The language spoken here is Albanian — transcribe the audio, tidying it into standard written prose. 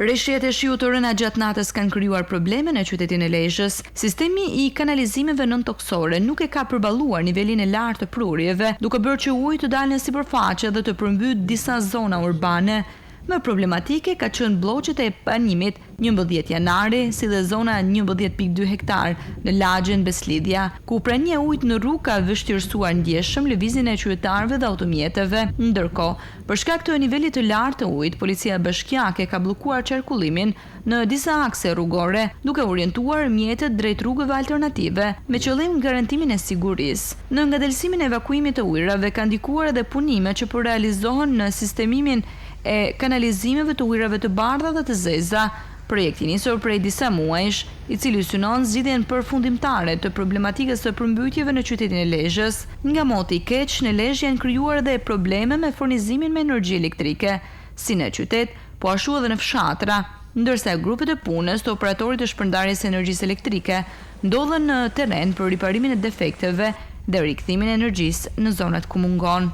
Rreshjet e shiut të rëna gjatë natës kanë krijuar probleme në qytetin e Lezhës. Sistemi i kanalizimeve nëntoksore nuk e ka përballuar nivelin e lartë të prurjeve, duke bërë që uji të dalë në sipërfaqe dhe të përmbyt disa zona urbane. Më problematike ka qenë blloqet e banimit 11 janari, si dhe zona 11.2 hektar në lagjen Beslidja, ku prania e ujit në rrugë ka vështirësuar ndjeshëm lëvizjen e qytetarëve dhe automjeteve. Ndërkohë, për shkak të nivelit të lartë të ujit, policia bashkiake ka bllokuar qarkullimin në disa akse rrugore, duke orientuar mjetet drejt rrugëve alternative me qëllim garantimin e sigurisë. Në ngadalësimin e evakuimit të ujrave ka ndikuar edhe punime që po realizohen në sistemimin e kanalizimeve të ujrave të bardha dhe të zeza, projekti nisur prej disa muajsh, i cili synon zgjidhjen përfundimtare të problematikës së përmbytjeve në qytetin e Lezhës. Nga moti i keq, në Lezhë janë krijuar edhe probleme me furnizimin me energji elektrike, si në qytet, po ashtu edhe në fshatra, ndërsa grupet e punës të operatorit të shpërndarjes së energjisë elektrike ndodhen në terren për riparimin e defekteve dhe rikthimin e energjisë në zonat ku mungon.